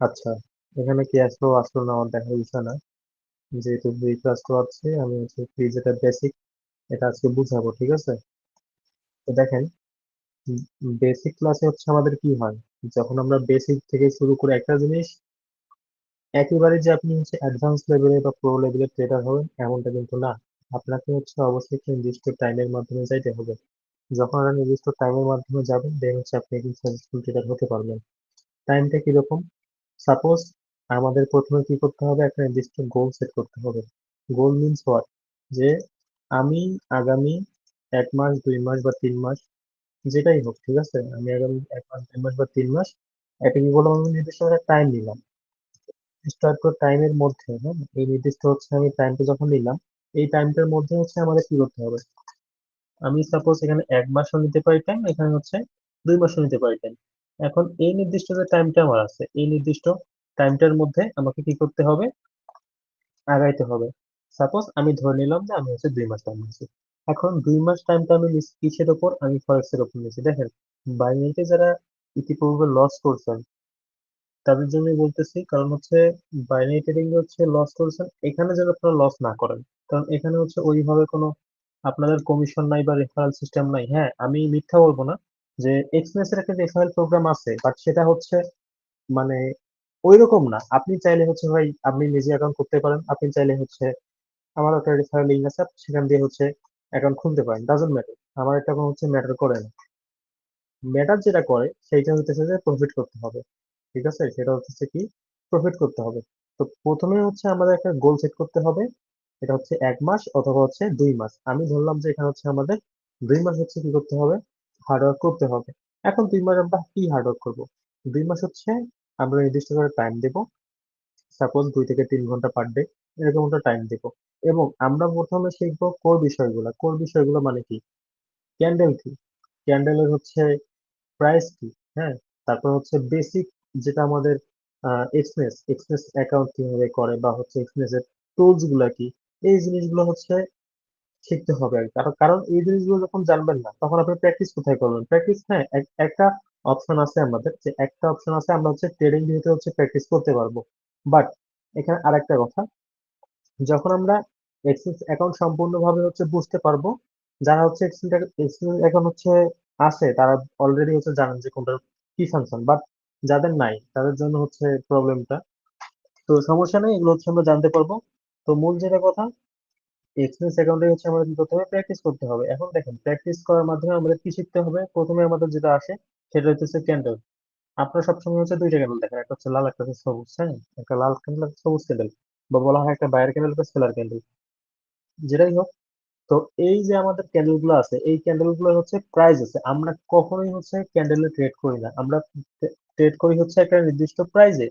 আচ্ছা, এখানে কি আসলো আসলো না আমার দেখার বিষয় না। যেহেতু দুই ক্লাস করাচ্ছে আমি হচ্ছে কি যেটা বেসিক এটা আজকে বুঝাবো, ঠিক আছে? তো দেখেন, বেসিক ক্লাসে হচ্ছে আমাদের কি হয়, যখন আমরা বেসিক থেকে শুরু করে একটা জিনিস একেবারে যে আপনি হচ্ছে অ্যাডভান্স লেভেলে বা প্রো লেভেলের ট্রেডার হবেন এমনটা কিন্তু না। আপনাকে হচ্ছে অবশ্যই একটা নির্দিষ্ট টাইমের মাধ্যমে যাইতে হবে। যখন একটা নির্দিষ্ট টাইমের মাধ্যমে যাবেন দেন হচ্ছে আপনি একজন সাকসেসফুল ট্রেডার হতে পারবেন। টাইমটা কিরকম? সাপোজ আমাদের প্রথমে কি করতে হবে, একটা নির্দিষ্ট গোল সেট করতে হবে। গোল মিনস হোয়াট, যে আমি আগামী 1 মাস 2 মাস বা 3 মাস যেটাই হোক, ঠিক আছে, আমি আগামী 1 মাস 2 মাস বা 3 মাস একটা কি বললাম, আমি নির্দিষ্ট একটা টাইম নিলাম। নির্দিষ্ট টাইমের মধ্যে, হ্যাঁ, এই নির্দিষ্ট হচ্ছে আমি টাইমটা যখন নিলাম, এই টাইমটার মধ্যে হচ্ছে আমাদের কি করতে হবে। আমি সাপোজ এখানে 1 মাসও নিতে পারি টাইম, এখানে হচ্ছে 2 মাসও নিতে পারি টাইম। এখন এই নির্দিষ্ট যে টাইমটা আমার আছে, এই নির্দিষ্ট টাইমটার মধ্যে আমাকে কি করতে হবে, আগাইতে হবে। সাপোজ আমি ধরে নিলাম যে আমি হচ্ছে 2 মাস টাইম নিচ্ছি। এখন 2 মাস টাইমটা আমি নিচ্ছি কিসের ওপর, আমি ফরেক্স এর ওপর নিচ্ছি। দেখেন, বাইনারিতে যারা ইতিপূর্বে লস করছেন তাদের জন্য বলতেছি, কারণ হচ্ছে বাইনারি ট্রেডিং এ হচ্ছে লস করছেন, এখানে যেন আপনারা লস না করেন। কারণ এখানে হচ্ছে ওইভাবে কোনো আপনাদের কমিশন নাই বা রেফারেল সিস্টেম নাই। হ্যাঁ, আমি মিথ্যা বলবো না যে এক্সনেস এর একটা রেফারেল প্রোগ্রাম আছে, বাট সেটা হচ্ছে মানে ওইরকম না। আপনি চাইলে হচ্ছে ভাই আপনি নিজে অ্যাকাউন্ট করতে পারেন, আপনি চাইলে হচ্ছে আমার একটা রেফারেল লিঙ্ক আছে, আপনি সেখান দিয়ে হচ্ছে অ্যাকাউন্ট খুলতে পারেন, ডাজন্ট ম্যাটার। আমার এটা কোনো হচ্ছে ম্যাটার করে না। ম্যাটার যেটা করে সেইটা হচ্ছে যে প্রফিট করতে হবে, ঠিক আছে? সেটা হচ্ছে কি, প্রফিট করতে হবে। তো প্রথমে হচ্ছে আমাদের একটা গোল সেট করতে হবে। এটা হচ্ছে 1 মাস অথবা হচ্ছে 2 মাস। আমি ধরলাম যে এখানে হচ্ছে আমাদের 2 মাস হচ্ছে কি করতে হবে, হার্ডওয়ার্ক করতে হবে। এখন 2 মাস আমরা কি হার্ডওয়ার্ক করবো? 2 মাস হচ্ছে আমরা নির্দিষ্ট করে টাইম দেবো। সাপোজ 2 থেকে 3 ঘন্টা পার ডে, এরকম একটা টাইম দেবো। এবং আমরা প্রথমে শিখবো কোর বিষয়গুলো। কোর বিষয়গুলো মানে কি? ক্যান্ডেল কি, ক্যান্ডেলের হচ্ছে প্রাইস কি, হ্যাঁ, তারপর হচ্ছে বেসিক যেটা আমাদের এক্সনেস এক্সনেস অ্যাকাউন্ট কিভাবে করে বা হচ্ছে এক্সনেস এর টুলস গুলা কি, এই জিনিসগুলো হচ্ছে শিখতে হবে আর কি। কারণ কারণ এই জিনিসগুলো যখন জানবেন না তখন আপনি প্র্যাকটিস কোথায় করবেন? প্র্যাকটিস, হ্যাঁ, একটা অপশন আছে আমাদের, যে একটা অপশন আছে আমরা হচ্ছে ট্রেডিং ভিউতে হচ্ছে প্র্যাকটিস করতে পারবো। বাট এখানে আরেকটা কথা, যখন আমরা এক্সেস অ্যাকাউন্ট সম্পূর্ণভাবে হচ্ছে বুঝতে পারবো, যারা হচ্ছে এক্সেস অ্যাকাউন্ট হচ্ছে আছে তারা অলরেডি হচ্ছে জানেন যে কোনটার কি ফাংশন, বাট যাদের নাই তাদের জন্য হচ্ছে প্রবলেমটা। তো সমস্যা নেই, এগুলো হচ্ছে আমরা জানতে পারবো। তো মূল যেটা কথা, এক্সপেন্স অ্যাকাউন্টে হচ্ছে আমাদের কি করতে হবে, প্র্যাকটিস করতে হবে। এখন দেখেন, প্র্যাকটিস করার মাধ্যমে আমাদের কি শিখতে হবে, প্রথমে আমাদের যেটা আসে সেটা হচ্ছে ক্যান্ডেল। আপনারা সবসময় হচ্ছে দুইটা ক্যান্ডেল দেখেন, একটা হচ্ছে লাল, একটা হচ্ছে সবুজ, হ্যাঁ, একটা লাল ক্যান্ডেল, একটা সবুজ ক্যান্ডেল, বা বলা হয় একটা বায়ার ক্যান্ডেল বা সেলার ক্যান্ডেল, যেটাই হোক। তো এই যে আমাদের ক্যান্ডেল গুলো আছে, এই ক্যান্ডেল গুলো হচ্ছে প্রাইস আছে। আমরা কখনোই হচ্ছে ক্যান্ডেলে ট্রেড করি না, আমরা ট্রেড করি হচ্ছে একটা নির্দিষ্ট প্রাইজে।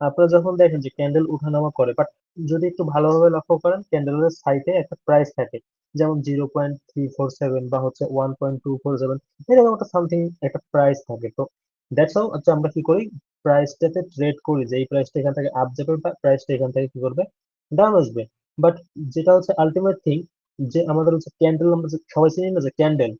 আপনারা যখন দেখেন যে ক্যান্ডেল উঠানামা করে, বাট যদি একটু ভালোভাবে লক্ষ্য করেন ক্যান্ডেলের সাইডে একটা প্রাইস থাকে, যেমন 0.347 বা হচ্ছে 1.247, এরকম একটা সামথিং একটা প্রাইস থাকে। তো দ্যাটস হাউ আচ্ছা আমরা কি করি, প্রাইসটাতে ট্রেড করি, যে এই প্রাইসটা এখান থেকে আপ যাবে বা প্রাইসটা এখান থেকে কি করবে, ডাউন আসবে। বাট যেটা হচ্ছে আলটিমেট থিং, যে আমাদের হচ্ছে ক্যান্ডেল, আমরা সবাই চিনি না যে ক্যান্ডেল,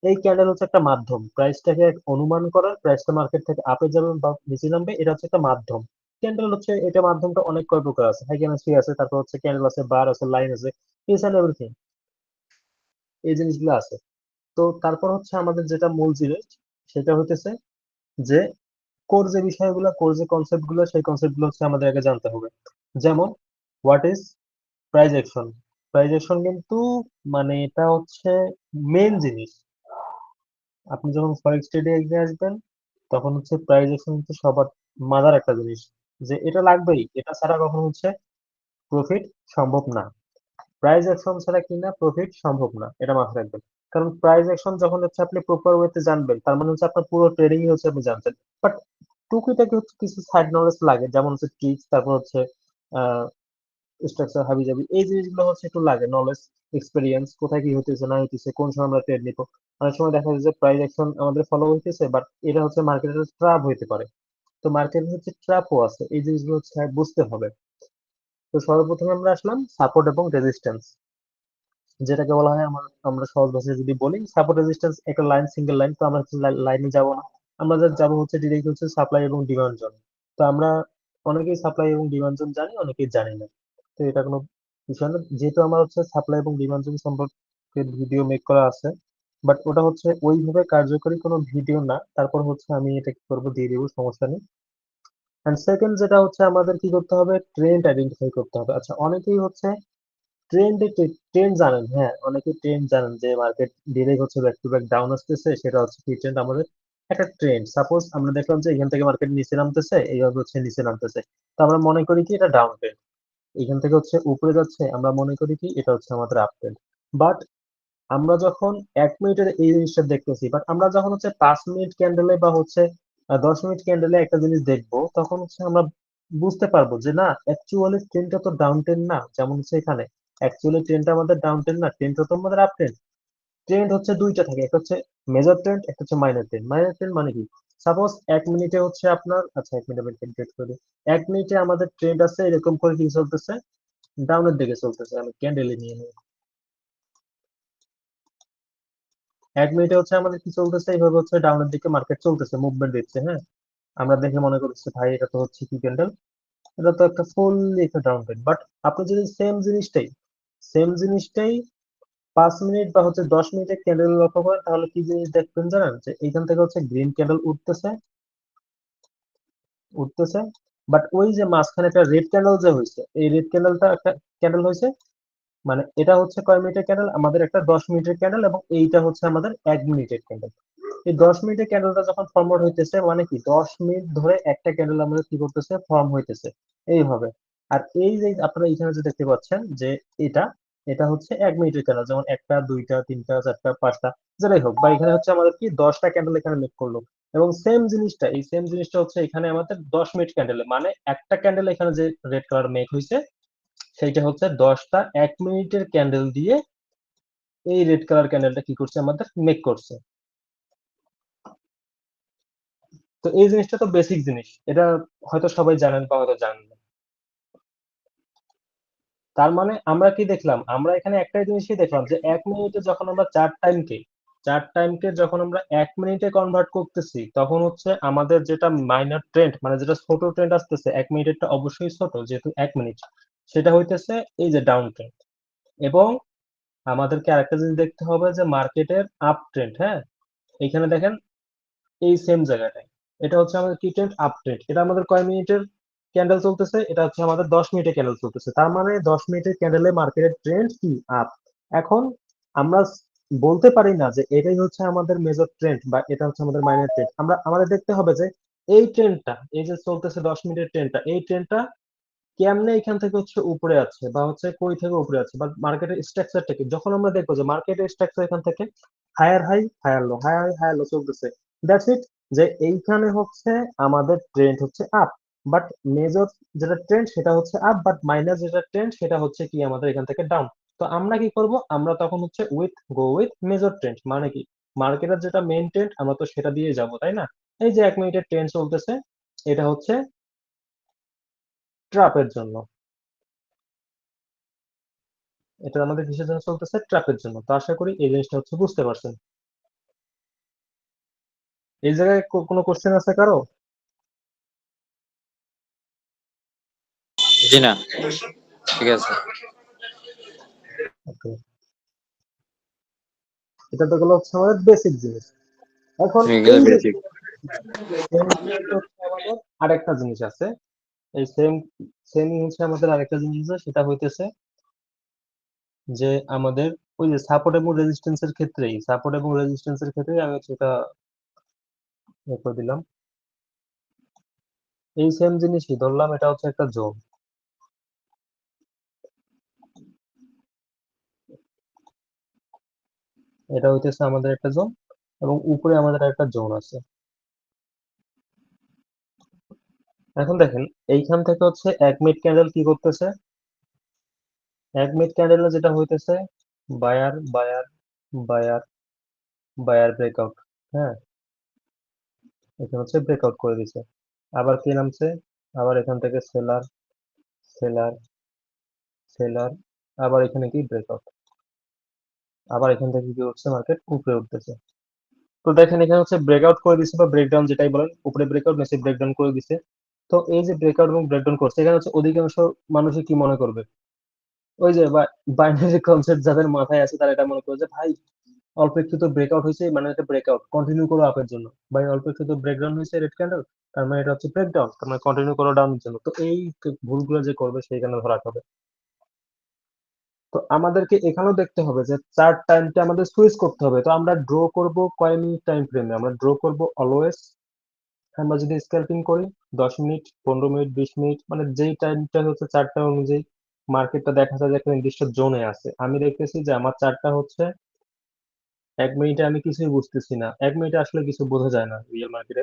এই ক্যান্ডেল হচ্ছে একটা মাধ্যম প্রাইসটাকে অনুমান করার, প্রাইসটা মার্কেট থেকে আপে যাবে বা নিচে নামবে, এটা হচ্ছে একটা মাধ্যম। ক্যান্ডেল হচ্ছে এটা, মাধ্যমটা অনেক কয় প্রকার আছে, হাই কেমিস্ট্রি আছে, তারপর হচ্ছে ক্যান্ডেল আছে, বার আছে, লাইন আছে, ইস এন্ড এভরিথিং, এই জিনিসগুলো আছে। তো তারপর হচ্ছে আমাদের যেটা মূল জিনিস, সেটা হতেছে যে কোর যে বিষয়গুলো, কোর যে কনসেপ্ট গুলো, সেই কনসেপ্ট গুলো হচ্ছে আমাদের আগে জানতে হবে। যেমন what is price action. Price action কিন্তু মানে এটা হচ্ছে মেন জিনিস। আপনি যখন ফরেক্স ট্রেডে এগিয়ে আসবেন তখন হচ্ছে প্রাইস অ্যাকশন হচ্ছে সবার মাথার একটা জিনিস, যে এটা লাগবেই, এটা ছাড়া কখনো হচ্ছে প্রফিট সম্ভব না। প্রাইস অ্যাকশন ছাড়া কি না, প্রফিট সম্ভব না, এটা মাথায় রাখবেন। কারণ প্রাইস অ্যাকশন যখন হচ্ছে আপনি প্রপার ওয়েতে জানবেন, তার মানে হচ্ছে আপনার পুরো ট্রেডিং হচ্ছে আপনি জানছেন। বাট টুকিটাকি হচ্ছে কিছু সাইড নলেজ লাগে, যেমন হচ্ছে ট্রিক্স, তারপর হচ্ছে স্ট্রাকচার, হাবি জাবি, এই জিনিসগুলো হচ্ছে একটু লাগে, নলেজ, এক্সপেরিয়েন্স, কোথায় কি হতেছে না হতেছে, কোন সময় আমরা ট্রেড নিবো। অনেক সময় দেখা যায় যে প্রাইস অ্যাকশন আমাদের ফলো হইতেছে, বাট এটা হচ্ছে মার্কেটের ট্র্যাপ হইতে পারে। তো মার্কেটে হচ্ছে ট্র্যাপও আছে, এই জিনিসগুলো হচ্ছে বুঝতে হবে। তো সর্বপ্রথমে আমরা আসলাম সাপোর্ট এবং রেজিস্ট্যান্স, যেটাকে বলা হয়, আমরা সহজ ভাষায় যদি বলি, সাপোর্ট রেজিস্ট্যান্স একটা লাইন, সিঙ্গেল লাইন। তো আমরা লাইনে যাব না, আমরা যা যাবো হচ্ছে ডিরেক্ট হচ্ছে সাপ্লাই এবং ডিমান্ড জোন। তো আমরা অনেকেই সাপ্লাই এবং ডিমান্ড জোন জানি, অনেকেই জানি না। তো এটা কোনো বিষয় না, যেহেতু আমার হচ্ছে সাপ্লাই এবং ডিমান্ড জোন সম্পর্কে ভিডিও মেক করা আছে, বাট ওটা হচ্ছে ওইভাবে কার্যকরী কোনো ভিডিও না। তারপর হচ্ছে আমি এটা কি করবো, দিয়ে দিব, সমস্যা নেই। এন্ড সেকেন্ড যেটা হচ্ছে আমাদের কি করতে হবে, ট্রেন্ড আইডেন্টিফাই করতে হবে। আচ্ছা, অনেকেই হচ্ছে ট্রেন্ড জানেন, হ্যাঁ, অনেকে ট্রেন্ড জানেন যে মার্কেট ডিরেক্ট হচ্ছে ব্যাক টু ব্যাক ডাউন আসতেছে, সেটা হচ্ছে কি ট্রেন্ড, আমাদের একটা ট্রেন্ড। সাপোজ আমরা দেখলাম যে এখান থেকে মার্কেট নিচে নামতেছে, এইভাবে হচ্ছে নিচে নামতেছে, তো আমরা মনে করি কি এটা ডাউন ট্রেন্ড। এখান থেকে হচ্ছে উপরে যাচ্ছে, আমরা মনে করি কি এটা হচ্ছে আমাদের আপ ট্রেন্ড। বাট আমরা যখন 1 মিনিটের এই জিনিসটা দেখতেছি, বাট আমরা যখন হচ্ছে 5 মিনিট ক্যান্ডেলে বা হচ্ছে 10 মিনিট ক্যান্ডেলে একটা জিনিস দেখবো, তখন হচ্ছে আমরা বুঝতে পারবো যে না, অ্যাকচুয়ালি ট্রেন্ডটা তো ডাউন ট্রেন্ড না। যেমন হচ্ছে এখানে অ্যাকচুয়ালি ট্রেন্ডটা আমাদের ডাউন ট্রেন্ড না, ট্রেন্ডটা তো আমাদের আপ ট্রেন্ড। ট্রেন্ড হচ্ছে দুইটা থাকে, একটা হচ্ছে মেজর ট্রেন্ড, একটা হচ্ছে মাইনর ট্রেন্ড। মাইনর ট্রেন্ড মানে কি, সাপোজ 1 মিনিটে হচ্ছে আপনার, আচ্ছা 1 মিনিট আমি ক্যালকুলেট করি। 1 মিনিটে আমাদের ট্রেন্ড আছে এরকম করে, কি চলতেছে, ডাউনের দিকে চলতেছে। আমি ক্যান্ডেলে নিয়ে নিই। 1 মিনিটে হচ্ছে আমাদের কি চলতেছে, এইভাবে হচ্ছে ডাউনের দিকে মার্কেট চলতেছে, মুভমেন্ট দিচ্ছে, হ্যাঁ। আমরা দেখে মনে করছি ভাই এটা তো হচ্ছে কি ক্যান্ডেল, এটা তো একটা ফুললি একটা ডাউন ট্রেন্ড। বাট আপনি যদি সেম জিনিসটাই 5 মিনিট বা হচ্ছে 10 মিনিটের ক্যান্ডেল লক্ষ্য করেন, তাহলে কি জিনিস দেখবেন জানেন, যে এইখান থেকে হচ্ছে গ্রিন ক্যান্ডেল উঠতেছে, উঠতেছে। বাট ওই যে মাঝখানে একটা রেড ক্যান্ডেল যে হয়েছে, এই রেড ক্যান্ডেলটা একটা ক্যান্ডেল হয়েছে, মানে এটা হচ্ছে কয় মিনিটের ক্যান্ডেল, আমাদের একটা 10 মিনিটের ক্যান্ডেল, এবং এইটা হচ্ছে আমাদের 1 মিনিটের ক্যান্ডেল। এই 10 মিনিটের ক্যান্ডেলটা যখন ফরওয়ার্ড হইতেছে, মানে কি 10 মিনিট ধরে একটা ক্যান্ডেল আমাদের কি করতেছে, ফর্ম হইতেছে এইভাবে। আর এই যে আপনারা এখানে যে দেখতে পাচ্ছেন যে এটা এটা হচ্ছে 1 মিনিটের ক্যান্ডেল, যেমন একটা, দুইটা, তিনটা, চারটা, পাঁচটা, যেটাই হোক, বা এখানে হচ্ছে আমাদের কি 10টা ক্যান্ডেল এখানে মেক করলো। এবং এই সেম জিনিসটা হচ্ছে এখানে আমাদের 10 মিনিট ক্যান্ডেলে, মানে একটা ক্যান্ডেল এখানে যে রেড কালার মেক হয়েছে, সেইটা হচ্ছে 10টা 1 মিনিটের ক্যান্ডেল দিয়ে এই রেড কালার ক্যান্ডেলটা কি করছে, আমাদের মেক করছে। তো এই জিনিসটা তো বেসিক জিনিস, এটা হয়তো সবাই জানেন বা হয়তো জানেন না। তার মানে আমরা কি দেখলাম, আমরা এখানে একটাই জিনিসই দেখলাম, যে 1 মিনিটে যখন আমরা চার টাইমকে যখন আমরা 1 মিনিটে কনভার্ট করতেছি, তখন হচ্ছে আমাদের যেটা মাইনর ট্রেন্ড, মানে যেটা ছোট ট্রেন্ড আসতেছে, 1 মিনিটেরটা অবশ্যই ছোট যেহেতু 1 মিনিট, সেটা হইতেছে এই যে ডাউন ট্রেন্ড। এবং আমাদেরকে আরেকটা জিনিস দেখতে হবে, যে মার্কেটের আপ ট্রেন্ড, হ্যাঁ। এখানে দেখেন এই সেম জায়গাটায়, এটা হচ্ছে আমাদের কি ট্রেন্ড, আপ ট্রেন্ড। এটা আমাদের কয় মিনিটের ক্যান্ডেল চলতেছে, এটা হচ্ছে আমাদের 10 মিনিটের ক্যান্ডেল চলতেছে। তার মানে 10 মিনিটের ক্যান্ডেলে মার্কেটের ট্রেন্ড কি, আপ। এখন আমরা বলতে পারি না যে এটাই হচ্ছে আমাদের মেজর ট্রেন্ড বা এটা হচ্ছে আমাদের মাইনর ট্রেন্ড। আমাদের দেখতে হবে যে এই ট্রেন্ডটা, এই যে চলতেছে 10 মিনিটের ট্রেন্ডটা, এই ট্রেন্ডটা কেমনে এখান থেকে হচ্ছে উপরে আছে, বা হচ্ছে কই থেকে উপরে আছে, বা মার্কেটের স্ট্রাকচারটা কি। যখন আমরা দেখবো যে মার্কেটের স্ট্রাকচার এখান থেকে higher high, higher low, higher high, higher low চলতেছে, দ্যাটস ইট, যে এইখানে হচ্ছে আমাদের ট্রেন্ড হচ্ছে আপ। বাট মেজর যেটা ট্রেন্ড সেটা হচ্ছে আপ, বাট মাইনাস যেটা ট্রেন্ড সেটা হচ্ছে কি আমাদের এখান থেকে ডাউন। তো আমরা কি করব, আমরা তখন হচ্ছে গো উইথ মেজর ট্রেন্ড, মানে কি মার্কেটের যেটা মেইন ট্রেন্ড আমরা তো সেটা দিয়ে যাব, তাই না। এই যে 1 মিনিটের ট্রেন্ড চলতেছে, এটা হচ্ছে ট্রাপের জন্য, এটা আমাদের কিসের জন্য চলতেছে, ট্র্যাপের জন্য। তো আশা করি এই জিনিসটা হচ্ছে বুঝতে পারছেন। এই জায়গায় কোনো কোশ্চেন আছে কারো? জি না, ঠিক আছে। ওকে, এটা তো গেলো হচ্ছে আমাদের বেসিক জিনিস। এখন এগুলো এই যে বেসিক। সেম জিনিস হচ্ছে আমাদের আরেকটা জিনিস আছে, এই সেমই হচ্ছে আমাদের আরেকটা জিনিস আছে, সেটা হইতেছে যে আমাদের ওই যে সাপোর্ট এবং রেজিস্ট্যান্সের ক্ষেত্রেই আমি হচ্ছে এটা ইয়ে করে দিলাম। এই সেম জিনিসই ধরলাম, এটা হচ্ছে একটা জোন, এটা হইতেছে আমাদের একটা জোন, এবং উপরে আমাদের একটা জোন আছে। এখন দেখেন, এইখান থেকে হচ্ছে 1 মিনিট ক্যান্ডেল কি করতেছে, 1 মিনিট ক্যান্ডেলে যেটা হইতেছে, buyer buyer buyer buyer breakout, হ্যাঁ। এখানে হচ্ছে ব্রেকআউট করে দিছে, আবার কি নামছে, আবার এখান থেকে সেলার সেলার সেলার, আবার এখানে কি ব্রেকআউট, আবার এখান থেকে কি হচ্ছে, মার্কেট উপরে উঠতেছে। তো দেখেন এখানে হচ্ছে ব্রেকআউট করে দিছে, বা ব্রেকডাউন যেটাই বলেন, উপরে ব্রেকআউট নিচে ব্রেকডাউন করে দিছে। তো তো এই যে ব্রেকআউট এবং ব্রেকডাউন করছে, এখানে হচ্ছে অধিকাংশ মানুষই কি মনে করবে, ওই যে বাইনারি কনসেপ্ট যাদের মাথায় আছে তারা এটা মনে করে যে ভাই অল্প একটু তো ব্রেকআউট হয়েছে মানে এটা ব্রেকআউট, কন্টিনিউ করো আপের জন্য। ভাই অল্প একটু তো ব্রেকডাউন হয়েছে রেড ক্যান্ডেল, তার মানে এটা হচ্ছে ব্রেকডাউন, তার মানে কন্টিনিউ করো ডাউনের জন্য। তো এই ভুলগুলো যে করবে সেইখানে ধরা খাবে। তো আমাদেরকে এখানেও দেখতে হবে যে চার্ট টাইমটা আমাদের সুইচ করতে হবে। তো আমরা ড্র করব কয় মিনিট টাইম ফ্রেমে, আমরা ড্র করব অলওয়েজ, আমরা যদি স্ক্যালপিং করি 10 মিনিট, 15 মিনিট, 20 মিনিট, মানে যেই টাইমটা হচ্ছে চারটা অনুযায়ী মার্কেটটা দেখা যায় যে একটা নির্দিষ্ট জোনে আছে। আমি দেখতেছি যে আমার চারটা হচ্ছে 1 মিনিটে আমি কিছুই বুঝতেছি না, 1 মিনিটে আসলে কিছু বোঝা যায় না রিয়েল মার্কেটে।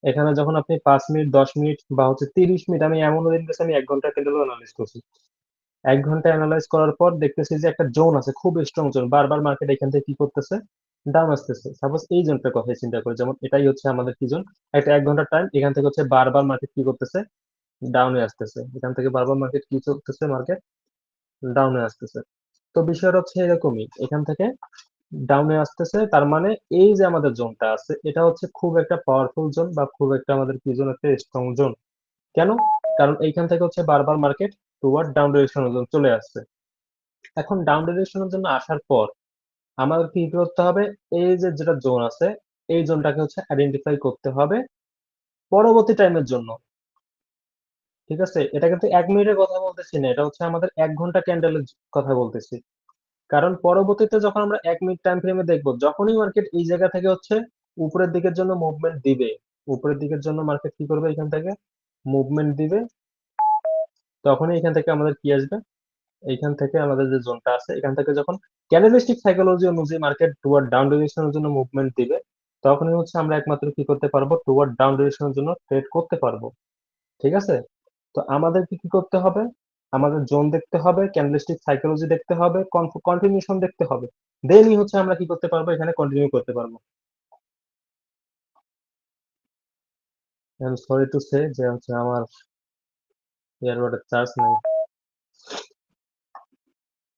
এখানে যখন আপনি 5 মিনিট, 10 মিনিট বা হচ্ছে 30 মিনিট, আমি এমনও দিন গেছে আমি 1 ঘন্টা ক্যান্ডেল অ্যানালাইজ করছি। 1 ঘন্টা অ্যানালাইজ করার পর দেখতেছি যে একটা জোন আছে, খুব স্ট্রং জোন, বারবার মার্কেট এখান থেকে কি করতেছে, ডাউন আসতেছে। সাপোজ এই জোনটার কথা চিন্তা করি, যেমন এটাই হচ্ছে আমাদের কি জোন, একটা 1 ঘন্টার টাইম, এখান থেকে হচ্ছে বারবার মার্কেট কি করতেছে, ডাউনে আসতেছে, এখান থেকে বারবার মার্কেট কি করতেছে, মার্কেট ডাউনে আসতেছে। তো বিষয়টা হচ্ছে এরকমই, এখান থেকে ডাউনে আসতেছে, তার মানে এই যে আমাদের জোনটা আছে এটা হচ্ছে খুব একটা পাওয়ারফুল জোন বা খুব একটা আমাদের কি জোন, একটা স্ট্রং জোন। কেন? কারণ এইখান থেকে হচ্ছে বারবার মার্কেট টুয়ার্ড ডাউন ডিরেকশনের জন্য চলে আসছে। এখন ডাউন ডিরেকশনের জন্য আসার পর আমাদের কি করতে হবে, এই যে যেটা জোন আছে এই জোনটাকে হচ্ছে আইডেন্টিফাই করতে হবে পরবর্তী টাইমের জন্য। ঠিক আছে, এটা কিন্তু 1 মিনিটের কথা বলতেছি না, এটা হচ্ছে আমাদের 1 ঘন্টা ক্যান্ডেলের কথা বলতেছি। কারণ পরবর্তীতে যখন আমরা 1 মিনিট টাইম ফ্রেমে দেখবো, যখনই মার্কেট এই জায়গা থেকে হচ্ছে উপরের দিকের জন্য মুভমেন্ট দিবে, উপরের দিকের জন্য মার্কেট কি করবে, এখান থেকে মুভমেন্ট দিবে, তখনই এখান থেকে আমাদের কি আসবে, এইখান থেকে আমাদের যে জোনটা আছে এখান থেকে যখন ক্যান্ডেলস্টিক সাইকোলজি অনুযায়ী মার্কেট টুয়ার্ড ডাউন ডিরেকশনের জন্য মুভমেন্ট দিবে, তখনই হচ্ছে আমরা একমাত্র কি করতে পারবো, টুয়ার্ড ডাউন ডিরেকশনের জন্য ট্রেড করতে পারবো। ঠিক আছে, তো আমাদেরকে কি করতে হবে, আমাদের জোন দেখতে হবে, ক্যান্ডেলস্টিক সাইকোলজি দেখতে হবে, কন্টিনিউশন দেখতে হবে, দেনই হচ্ছে আমরা কি করতে পারবো, এখানে কন্টিনিউ করতে পারবো। সরি টু সে যে হচ্ছে আমার এয়ারবাডের চার্জ নেই।